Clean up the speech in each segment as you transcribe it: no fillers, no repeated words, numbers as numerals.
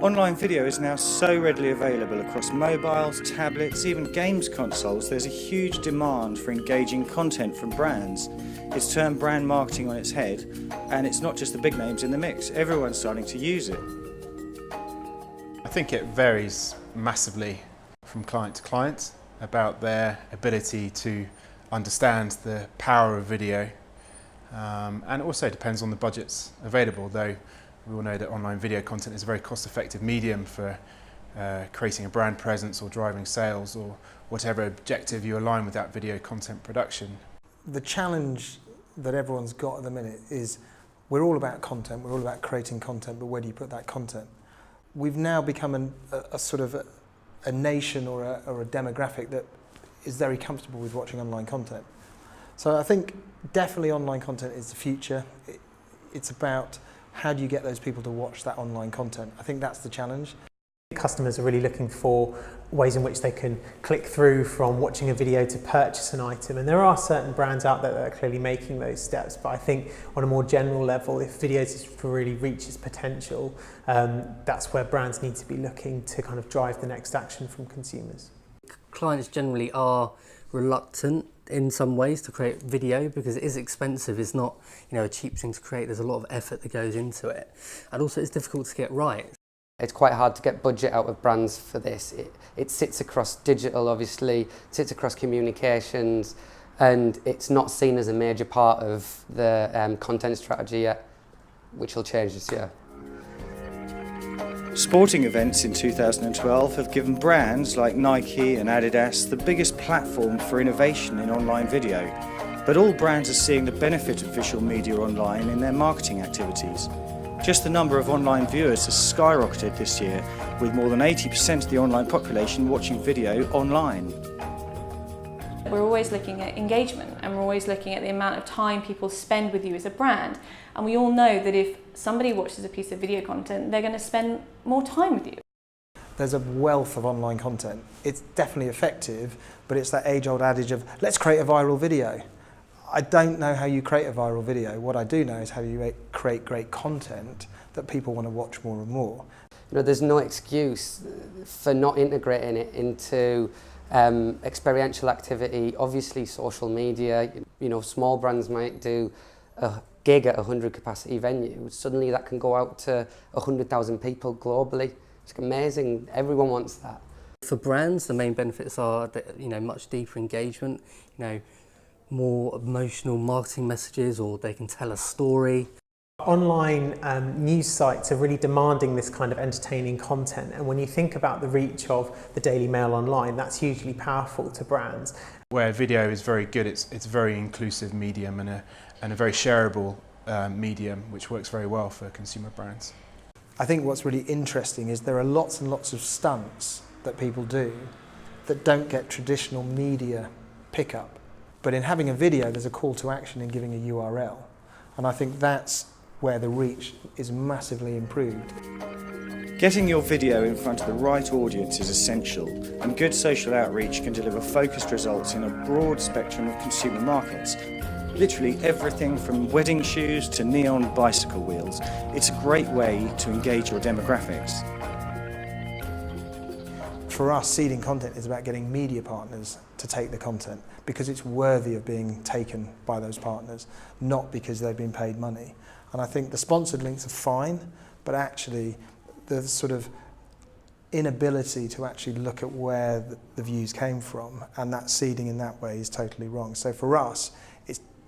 Online video is now so readily available across mobiles, tablets, even games consoles. There's a huge demand for engaging content from brands. It's turned brand marketing on its head, and it's not just the big names in the mix. Everyone's starting to use it. I think it varies massively from client to client about their ability to understand the power of video, and it also depends on the budgets available, though we all know that online video content is a very cost-effective medium for creating a brand presence or driving sales or whatever objective you align with that video content production. The challenge that everyone's got at the minute is we're all about content, we're all about creating content, but where do you put that content? We've now become a sort of a nation or a demographic that is very comfortable with watching online content. So I think definitely online content is the future. It's about how do you get those people to watch that online content? I think that's the challenge. Customers are really looking for ways in which they can click through from watching a video to purchase an item, and there are certain brands out there that are clearly making those steps, but I think on a more general level, if video is to really reach its potential, that's where brands need to be looking to kind of drive the next action from consumers. Clients generally are reluctant in some ways to create video because it is expensive. It's not, a cheap thing to create. There's a lot of effort that goes into it, and also it's difficult to get right. It's quite hard to get budget out of brands for this. It sits across digital, obviously, sits across communications, and it's not seen as a major part of the content strategy yet, which will change this year. Sporting events in 2012 have given brands like Nike and Adidas the biggest platform for innovation in online video. But all brands are seeing the benefit of visual media online in their marketing activities. Just the number of online viewers has skyrocketed this year, with more than 80% of the online population watching video online. We're always looking at engagement, and we're always looking at the amount of time people spend with you as a brand. And we all know that if somebody watches a piece of video content, they're going to spend more time with you. There's a wealth of online content. It's definitely effective, but it's that age-old adage of, let's create a viral video. I don't know how you create a viral video. What I do know is how you create great content that people want to watch more and more. There's no excuse for not integrating it into experiential activity. Obviously, social media. Small brands might do a gig at 100 capacity venue. Suddenly, that can go out to 100,000 people globally. It's amazing. Everyone wants that. For brands, the main benefits are that, much deeper engagement. More emotional marketing messages, or they can tell a story. Online news sites are really demanding this kind of entertaining content, and when you think about the reach of the Daily Mail online, that's hugely powerful to brands. Where video is very good, it's a very inclusive medium and a very shareable medium, which works very well for consumer brands. I think what's really interesting is there are lots and lots of stunts that people do that don't get traditional media pickup. But in having a video, there's a call to action in giving a URL. And I think that's where the reach is massively improved. Getting your video in front of the right audience is essential, and good social outreach can deliver focused results in a broad spectrum of consumer markets. Literally everything from wedding shoes to neon bicycle wheels. It's a great way to engage your demographics. For us, seeding content is about getting media partners to take the content because it's worthy of being taken by those partners, not because they've been paid money. And I think the sponsored links are fine, but actually the sort of inability to actually look at where the views came from, and that seeding in that way is totally wrong. So for us,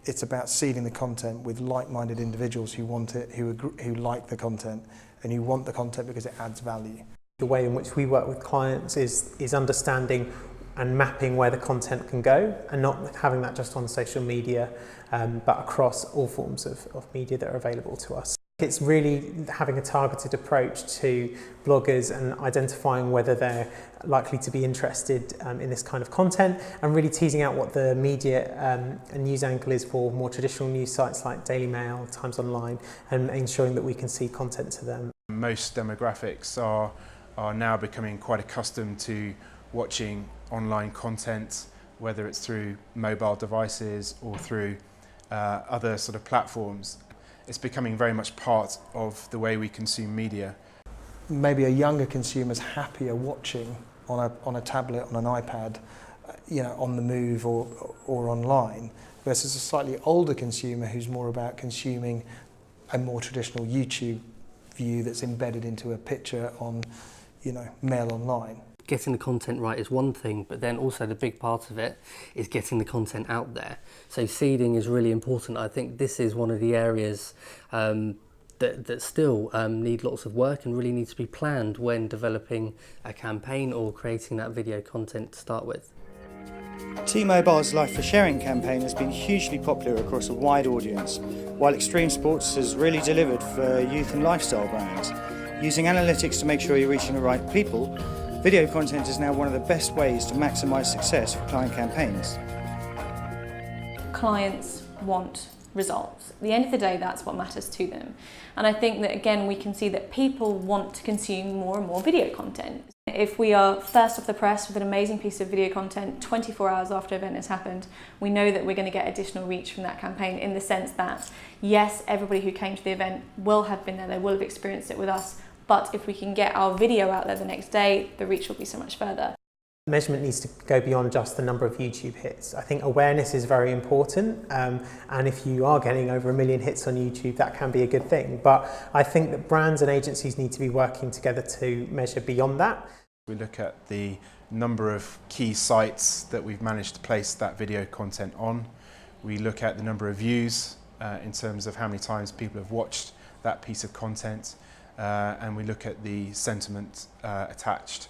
it's about seeding the content with like-minded individuals who want it, who like the content, and who want the content because it adds value. The way in which we work with clients is understanding and mapping where the content can go, and not having that just on social media, but across all forms of media that are available to us. It's really having a targeted approach to bloggers and identifying whether they're likely to be interested in this kind of content, and really teasing out what the media and news angle is for more traditional news sites like Daily Mail, Times Online, and ensuring that we can see content to them. Most demographics are now becoming quite accustomed to watching online content, whether it's through mobile devices or through other sort of platforms. It's becoming very much part of the way we consume media. maybe a younger consumer's happier watching on a tablet, on an iPad, on the move or online, versus a slightly older consumer who's more about consuming a more traditional YouTube view that's embedded into a picture on, Mail Online. Getting the content right is one thing, but then also the big part of it is getting the content out there. So seeding is really important. I think this is one of the areas that still need lots of work and really needs to be planned when developing a campaign or creating that video content to start with. T-Mobile's Life for Sharing campaign has been hugely popular across a wide audience, while Extreme Sports has really delivered for youth and lifestyle brands. Using analytics to make sure you're reaching the right people, video content is now one of the best ways to maximise success for client campaigns. Clients want results. At the end of the day, that's what matters to them. And I think that, again, we can see that people want to consume more and more video content. If we are first off the press with an amazing piece of video content 24 hours after an event has happened, we know that we're going to get additional reach from that campaign, in the sense that, yes, everybody who came to the event will have been there, they will have experienced it with us, but if we can get our video out there the next day, the reach will be so much further. Measurement needs to go beyond just the number of YouTube hits. I think awareness is very important, and if you are getting over 1 million hits on YouTube, that can be a good thing. But I think that brands and agencies need to be working together to measure beyond that. We look at the number of key sites that we've managed to place that video content on. We look at the number of views in terms of how many times people have watched that piece of content, and we look at the sentiment attached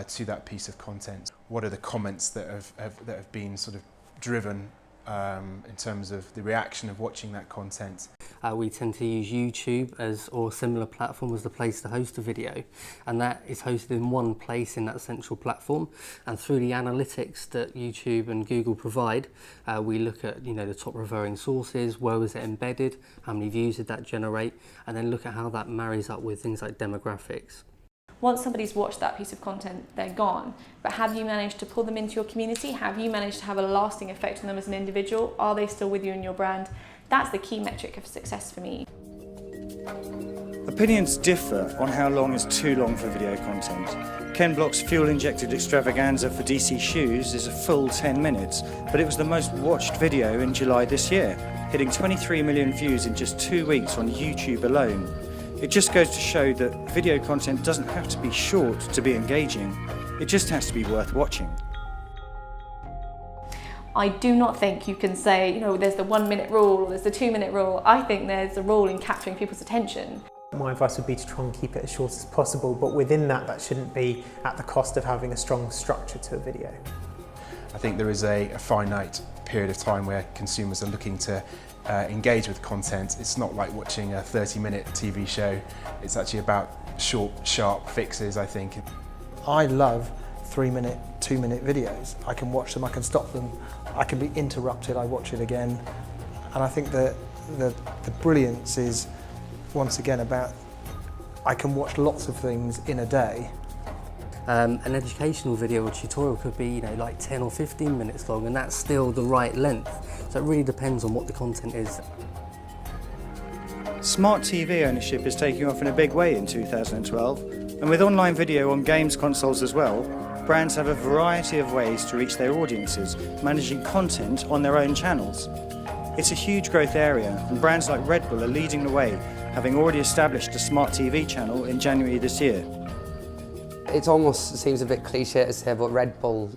to that piece of content. What are the comments that have been sort of driven in terms of the reaction of watching that content? We tend to use YouTube or similar platform as the place to host a video, and that is hosted in one place in that central platform. And through the analytics that YouTube and Google provide, we look at the top referring sources, where was it embedded, how many views did that generate, and then look at how that marries up with things like demographics. Once somebody's watched that piece of content, they're gone. But have you managed to pull them into your community? Have you managed to have a lasting effect on them as an individual? Are they still with you in your brand? That's the key metric of success for me. Opinions differ on how long is too long for video content. Ken Block's fuel-injected extravaganza for DC Shoes is a full 10 minutes, but it was the most watched video in July this year, hitting 23 million views in just 2 weeks on YouTube alone. It just goes to show that video content doesn't have to be short to be engaging. It just has to be worth watching. I do not think you can say, there's the 1 minute rule or there's the 2 minute rule. I think there's a rule in capturing people's attention. My advice would be to try and keep it as short as possible, but within that shouldn't be at the cost of having a strong structure to a video. I think there is a finite period of time where consumers are looking to engage with content. It's not like watching a 30-minute TV show. It's actually about short, sharp fixes, I think. I love 3-minute, 2-minute videos. I can watch them, I can stop them, I can be interrupted, I watch it again. And I think that the brilliance is, once again, about I can watch lots of things in a day. An educational video or tutorial could be like 10 or 15 minutes long, and that's still the right length. So it really depends on what the content is. Smart TV ownership is taking off in a big way in 2012, and with online video on games consoles as well, brands have a variety of ways to reach their audiences, managing content on their own channels. It's a huge growth area, and brands like Red Bull are leading the way, having already established a Smart TV channel in January this year. It almost seems a bit cliche to say, but Red Bull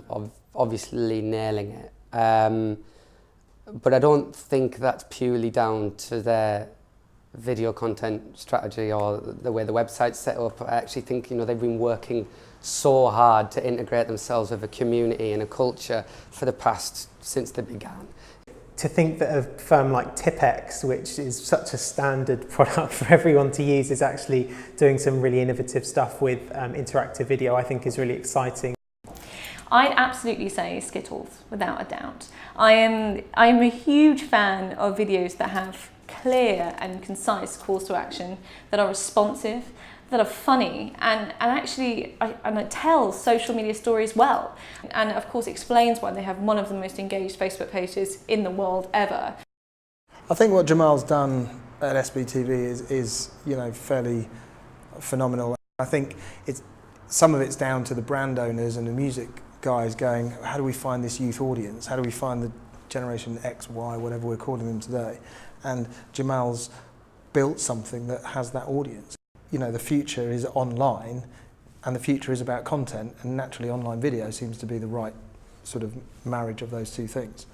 obviously nailing it. But I don't think that's purely down to their video content strategy or the way the website's set up. I actually think they've been working so hard to integrate themselves with a community and a culture for the past since they began. To think that a firm like Tipex, which is such a standard product for everyone to use, is actually doing some really innovative stuff with interactive video, I think is really exciting. I'd absolutely say Skittles, without a doubt. I am a huge fan of videos that have clear and concise calls to action, that are responsive, that are funny, and actually tell social media stories well. And of course explains why they have one of the most engaged Facebook pages in the world ever. I think what Jamal's done at SBTV is fairly phenomenal. I think some of it's down to the brand owners and the music guys going, how do we find this youth audience? How do we find the generation X, Y, whatever we're calling them today? And Jamal's built something that has that audience. You know, the future is online and the future is about content, and naturally online video seems to be the right sort of marriage of those two things.